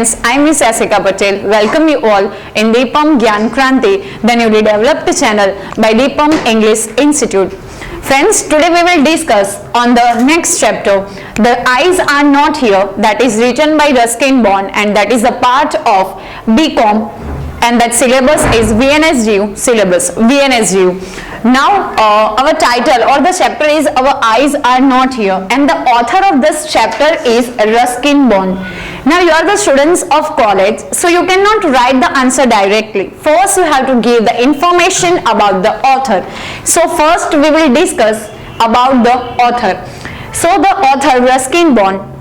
friends, I am Miss Asika Patel. Welcome you all in Deepam Gyan Kranti, the newly developed channel by Deepam English Institute. Friends, today we will discuss on the next chapter, The Eyes Are Not Here, that is written by Ruskin Bond, and that is a part of BCom, and that syllabus is VNSGU syllabus, VNSGU. Now our title or the chapter is Our Eyes Are Not Here, and the author of this chapter is Ruskin Bond. Now you are the students of college, so you cannot write the answer directly. First you have to give the information about the author. So first we will discuss about the author. So the author Ruskin Bond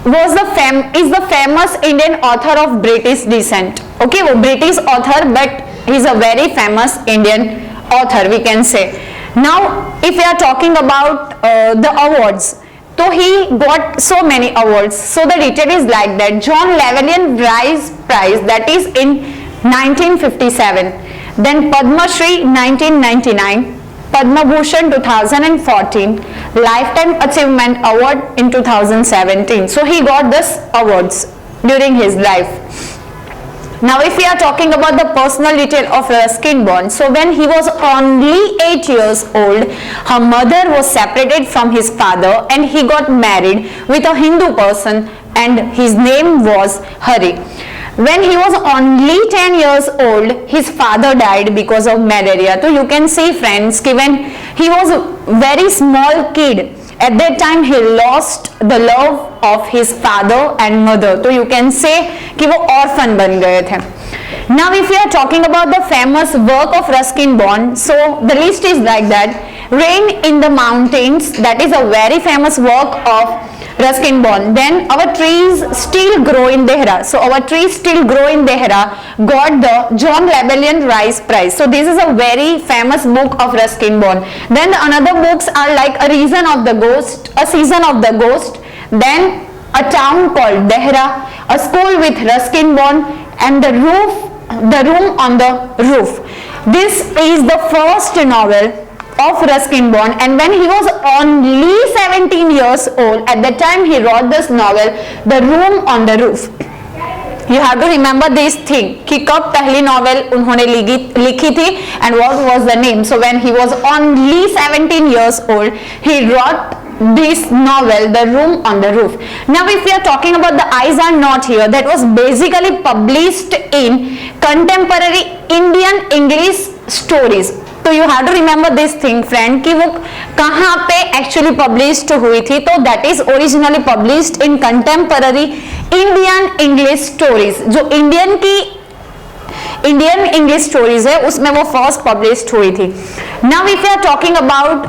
is the famous Indian author of British descent. Okay, वो British author, but he is a very famous Indian author, we can say. Now if we are talking about the awards, so he got so many awards. So the detail is like that: John Llewellyn Rhys Prize, that is in 1957, then Padma Shri 1999, Padma Bhushan 2014, Lifetime Achievement Award in 2017. So he got this awards during his life. Now if we are talking about the personal detail of Ruskin Bond, so when he was only 8 years old, her mother was separated from his father and he got married with a Hindu person and his name was Hari. When he was only 10 years old, his father died because of malaria. So you can see friends, when he was a very small kid, at that time he lost the love of his father and mother. So you can say कि वो orphan बन गए थे. Now if we are talking about the famous work of Ruskin Bond, so the list is like that: Rain in the Mountains, that is a very famous work of Ruskin Bond. Then Our Trees Still Grow in Dehra. So Our Trees Still Grow in Dehra got the John Llewellyn Rhys Prize. So this is a very famous book of Ruskin Bond. Then the another books are like A Season of the Ghost, then A Town Called Dehra, A School with Ruskin Bond, and The Room on the Roof. This is the first novel of Ruskin Bond, and when he was only 17 years old, at that time he wrote this novel, The Room on the Roof. You have to remember this thing कि कब पहली novel उन्होंने लिखी थी and what was the name. So when he was only 17 years old, he wrote this novel, The Room on the Roof. Now if we are talking about The Eyes Are Not Here, that was basically published in contemporary Indian English stories. तो you have to remember this thing friend कि वो कहाँ पे actually published हुई थी. तो that is originally published in contemporary Indian English stories. जो Indian English stories है उसमें वो फर्स्ट पब्लिश्ड हुई थी. Now if you are talking about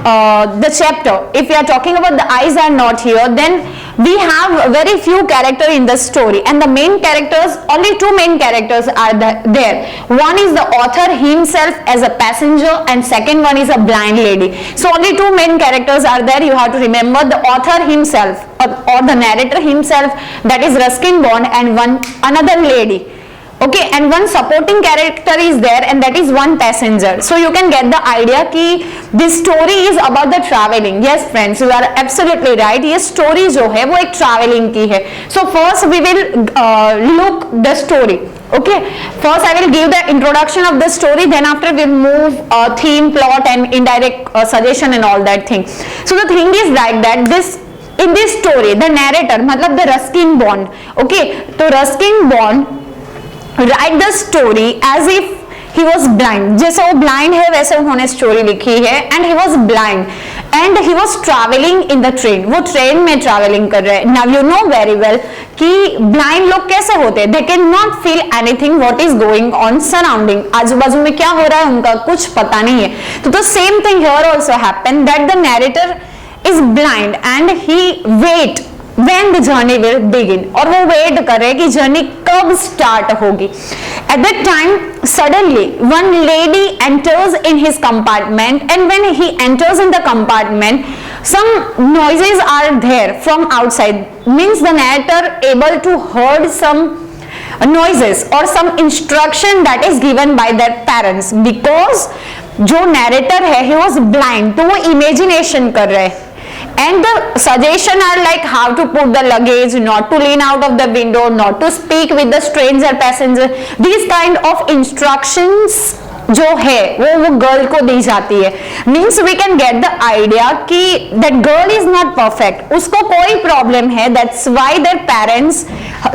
the chapter, if you are talking about the eyes are not here, then we have very few characters in the story, and the main characters, only two main characters are there. One is the author himself as a passenger, and second one is a blind lady. So only two main characters are there. You have to remember the author himself or the narrator himself, that is Ruskin Bond, and another lady. Okay, and one supporting character is there, and that is one passenger. So you can get the idea कि this story is about the traveling. Yes friends, you are absolutely right. ये story जो है वो एक traveling की है. So first we will look the story. Okay, first I will give the introduction of the story, then after we will move theme, plot and indirect suggestion and all that thing. So the thing is like that in this story the narrator मतलब the Ruskin Bond. Okay, तो Ruskin Bond write the story as if he was blind. जैसे वो blind है वैसे उन्होंने story लिखी है, and he was blind and he was traveling in the train. वो train में traveling कर रहे हैं. Now you know very well कि blind लोग कैसे होते हैं, they cannot feel anything what is going on surrounding. आजू बाजू में क्या हो रहा है उनका कुछ पता नहीं है. तो the same thing here also happened, that the narrator is blind and he wait when the journey will begin, और वो वेट कर रहे हैं कि जर्नी कब स्टार्ट होगी. At that time suddenly one lady enters in his compartment, and when he enters in the compartment some noises are there from outside. Means the narrator able to heard some noises or some instruction that is given by their parents, because जो narrator है he was blind, तो वो imagination कर रहे हैं and the suggestion are like how to put the luggage, not to lean out of the window, not to speak with the stranger passenger. These kind of instructions जो है वो girl को दी जाती है. Means we can get the idea कि that girl is not perfect, उसको कोई प्रॉब्लम है. That's why their parents,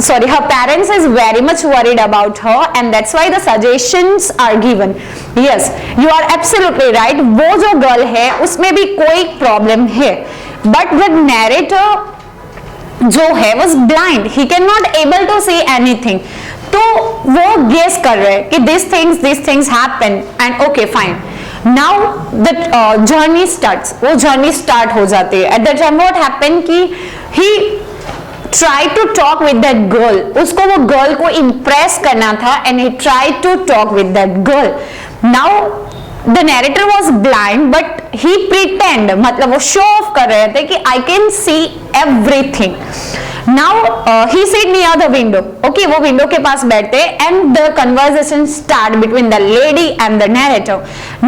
sorry, her parents is very much worried about her and that's why the suggestions are given. Yes, you are absolutely right. वो जो girl है उसमें भी कोई problem है, बट द नैरेटर जो है was blind, he can not able to see anything. तो वो गेस कर रहे हैं कि this things happen and okay fine. Now the journey starts, वो जर्नी स्टार्ट हो जाती है. At that time what happen कि he try to talk with that girl. उसको वो गर्ल को इंप्रेस करना था and he try to talk with that girl. Now the narrator was blind but he pretend, मतलब वो शो ऑफ कर रहे थे कि I can see everything. Now he sit near the window. Okay, वो विंडो के पास बैठते and the conversation start between the lady and the narrator.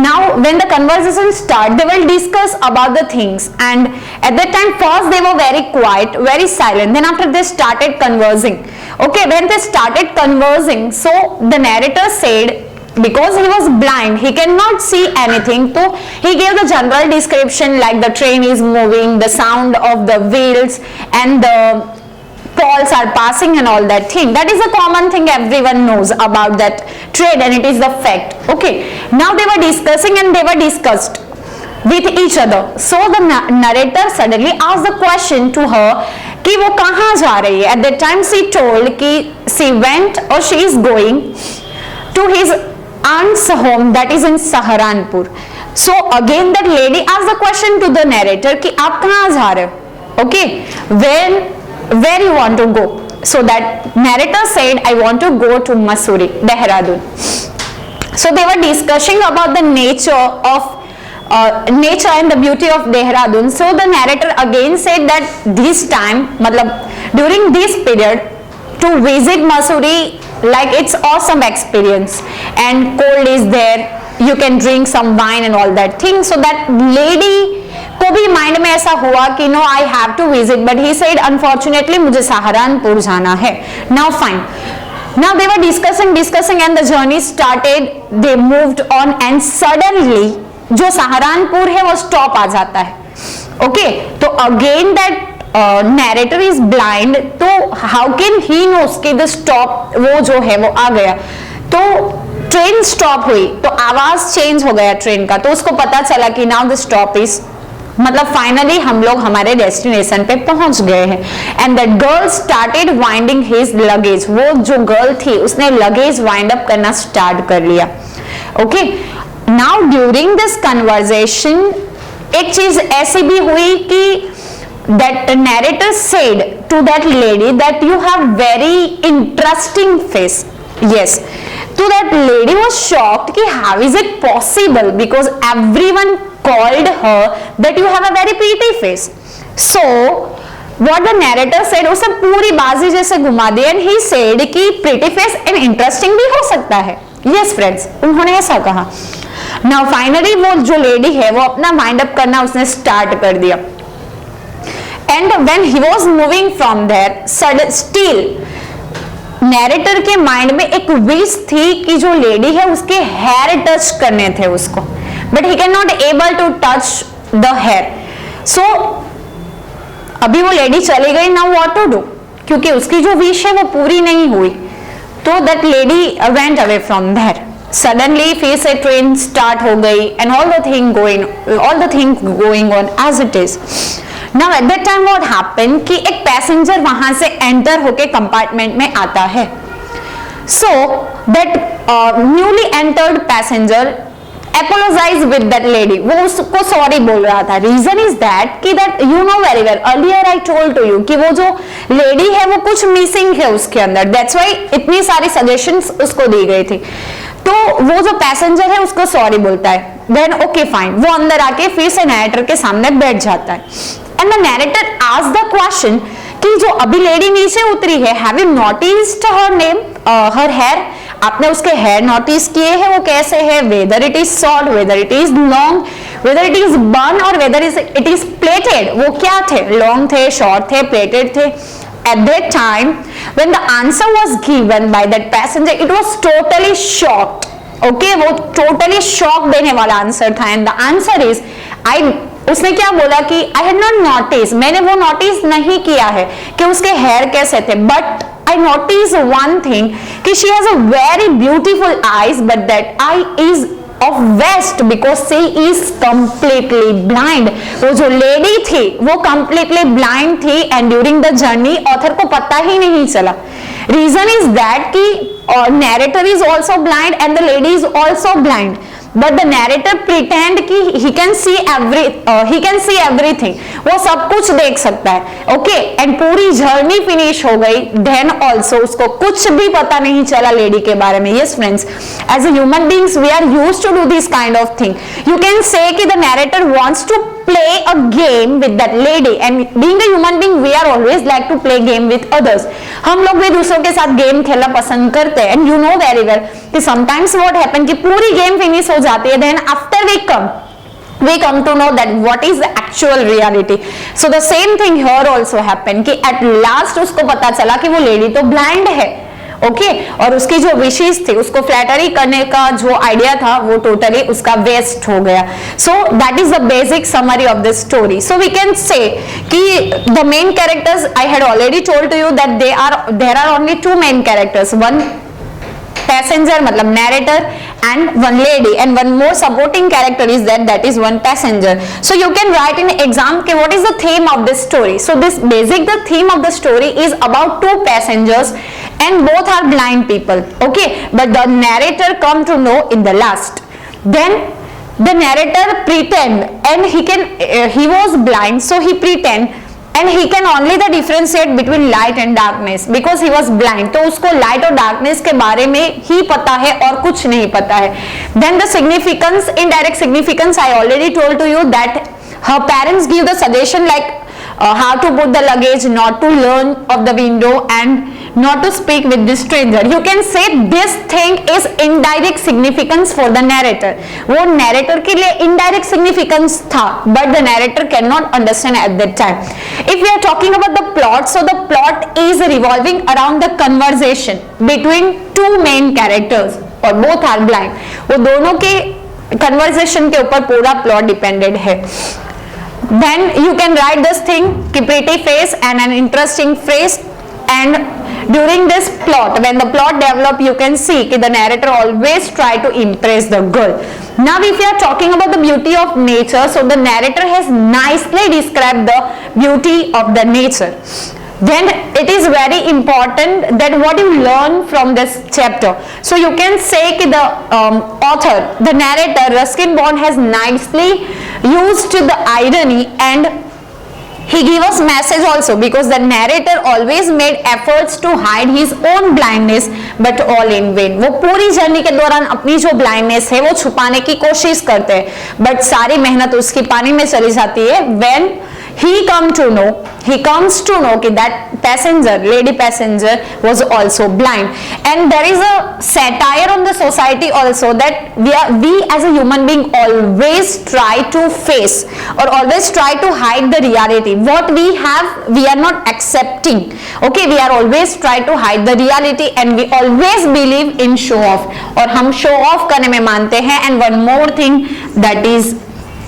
Now when the conversation start, they will discuss about the things, and at that time first they were very quiet, very silent. Then after they started conversing. Okay, when they started conversing, so the narrator said, because he was blind, he cannot see anything, so he gave the general description like the train is moving, the sound of the wheels and the poles are passing and all that thing. That is a common thing everyone knows about that train and it is the fact. Okay, now they were discussing and they were discussed with each other. So the narrator suddenly asked the question to her कि वो कहाँ जा रही है. At that time she told कि she went or she is going to his aunt's home that is in Saharanpur. So again that lady asked the question to the narrator कि आप कहाँ जा रहे हो. Okay, where you want to go. So that narrator said, I want to go to Mussoorie, Dehradun. So they were discussing about the nature nature and the beauty of Dehradun. So the narrator again said that this time, matlab during this period, to visit Mussoorie, like it's awesome experience and cold is there, you can drink some wine and all that thing. So that lady को भी mind में ऐसा हुआ कि no I have to visit, but he said unfortunately मुझे सहारनपुर जाना है. Now fine, now they were discussing and the journey started. They moved on and suddenly जो सहारनपुर है वो स्टॉप आ जाता है. ओके, तो again that narrator is blind, तो हाउ कैन ही नोस कि द स्टॉप वो जो है वो आ गया. तो ट्रेन स्टॉप हुई तो आवाज चेंज हो गया ट्रेन का, तो उसको पता चला कि नाउ द स्टॉप इज, मतलब फाइनली हम लोग हमारे डेस्टिनेशन पे पहुंच गए हैं. And that girl started winding his luggage. वो जो गर्ल थी उसने लगेज वाइंड अप करना स्टार्ट कर लिया. Okay, now during this conversation एक चीज ऐसी भी हुई कि that narrator said to that lady that you have very interesting face. Yes, so that lady was shocked कि how is it possible, because everyone called her that you have a very pretty face. So what the narrator said, उसे पूरी बाजी जैसे घुमा दी and he said कि pretty face and interesting भी हो सकता है. Yes friends, उन्होंने ऐसा कहा. Now finally वो जो लेडी है वो अपना वाइंड अप करना उसने स्टार्ट कर दिया. And when he was moving from there, still narrator के माइंड में एक विश थी कि जो लेडी है उसके हेयर टच करने थे उसको, but he can not able to touch the hair. So अभी वो लेडी चली गई, नाउ व्हाट टू डू, क्योंकि उसकी जो विश है वो पूरी नहीं हुई. तो that lady went away from there. Suddenly फिर से ट्रेन स्टार्ट हो गई and all the thing going on as it is. Now at that time what happened कि एक पैसेंजर वहां से एंटर होके कंपार्टमेंट में आता है. So that newly entered passenger apologized with that lady. वो उसको सॉरी बोल रहा था. Reason is that कि that you know very well earlier I told to you कि वो जो लेडी है वो कुछ मिसिंग है उसके अंदर. That's why इतनी सारी सजेशंस उसको दी गई थी. तो वो जो पैसेंजर है उसको सॉरी बोलता है. Then okay fine, वो अंदर आके फिर से नैरेटर के सामने बैठ जाता है. And the narrator asked the question कि जो अभी लेडी नीचे उतरी है, have you noticed her name, her hair? आपने उसके हेयर नोटिस किए हैं वो कैसे है, whether it is short, whether it is long, whether it is bun or whether it is plated, वो क्या थे, long थे, short थे, plated थे. At that time when the answer was given by that passenger, it was totally shocked. Okay, वो totally shock देने वाला answer था. And the answer is, उसने क्या बोला कि I had not noticed, मैंने वो नोटिस नहीं किया है कि उसके हेयर कैसे थे, but I noticed one thing कि she has a very beautiful eyes, but that eye is of west because she is completely blind. वो जो लेडी थी वो completely blind थी and during the journey author को पता ही नहीं चला. Reason is that कि narrator is also blind and the lady is also blind, but the narrator pretend कि he can see everything, वो सब कुछ देख सकता है. Okay, and पूरी जर्नी फिनिश हो गई, then also उसको कुछ भी पता नहीं चला लेडी के बारे में. Yes friends, as a human beings we are used to do this kind of thing. You can say कि the narrator wants to play a game with that lady, and being a human being we are always like to play game with others. हम लोग भी दूसरों के साथ game खेलना पसंद करते हैं. And you know very well कि sometimes what happen कि पूरी गेम फिनिश हो जाती है, then after we come to know that what is the actual reality. So the same thing here also happened कि at last उसको पता चला कि वो लेडी तो ब्लाइंड है. ओके, और उसकी जो विशेष थी, उसको फ्लैटरी करने का जो आइडिया था वो टोटली उसका वेस्ट हो गया. So that is the basic summary of this story. So we can say कि the main characters, I had already told to you that there are only two main characters, one passenger मतलब narrator and one lady, and one more supporting character is that is one passenger. So you can write in exam okay, what is the theme of this story. So the theme of the story is about two passengers and both are blind people. Okay, but the narrator come to know in the last. Then the narrator pretend and he was blind, so he pretend and he can only the differentiate between light and darkness because he was blind. तो उसको light और darkness के बारे में ही पता है और कुछ नहीं पता है. Then the significance, indirect significance, I already told to you that her parents give the suggestion like how to put the luggage, not to lean of the window and not to speak with the stranger. You can say this thing is indirect significance for the narrator. वो narrator के लिए indirect significance था, but the narrator cannot understand at that time. If we are talking about the plot, so the plot is revolving around the conversation between two main characters और both are blind. वो दोनों के conversation के ऊपर पूरा plot depended है. Then you can write this thing कि pretty face and an interesting phrase, and during this plot, when the plot develop, you can see कि the narrator always try to impress the girl. Now if you are talking about the beauty of nature, so the narrator has nicely described the beauty of the nature. Then it is very important that what you learn from this chapter. So you can say कि the author, the narrator Ruskin Bond has nicely used the irony and he gave us message also because the narrator always made efforts to hide his own blindness but all in vain. वो पूरी journey के दौरान अपनी जो blindness है वो छुपाने की कोशिश करते हैं but सारी मेहनत उसकी पानी में चली जाती है. When he comes to know कि that passenger, lady passenger was also blind. And there is a satire on the society also that we as a human being always try to face or always try to hide the reality. What we have we are not accepting. Okay, we are always try to hide the reality and we always believe in show off और हम show off करने में मानते हैं. And one more thing, that is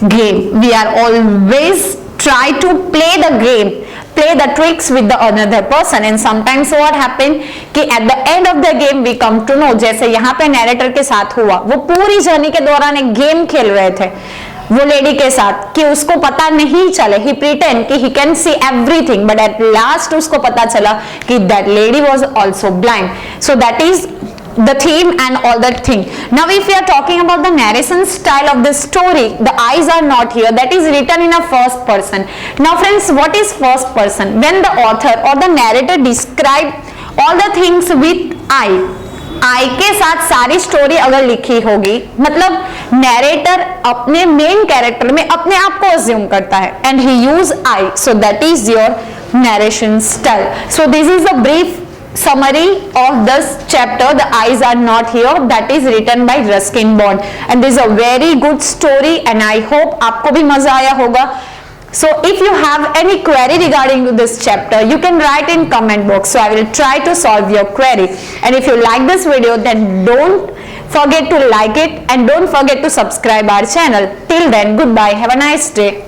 game. We are always try to play the game, play the tricks with the another person, and sometimes what happen कि at the end of the game we come to know, जैसे यहाँ पे narrator के साथ हुआ, वो पूरी journey के दौरान एक गेम खेल रहे थे वो लेडी के साथ कि उसको पता नहीं चले, he pretend कि he can see everything, but at last उसको पता चला कि that lady was also blind. So that is the theme and all that thing. Now if we are talking about the narration style of the story, the eyes are not here, that is written in a first person. Now friends, what is first person? When the author or the narrator describe all the things with I के साथ सारी story अगर लिखी होगी, मतलब narrator अपने main character में अपने आप को अज्यूम करता है and he use I, so that is your narration style. So this is a brief summary of this chapter, The Eyes Are Not Here, that is written by Ruskin Bond, and this is a very good story and I hope आपको भी मजा आया होगा. So if you have any query regarding to this chapter, you can write in comment box, so I will try to solve your query. And if you like this video, then don't forget to like it and don't forget to subscribe our channel. Till then, goodbye, have a nice day.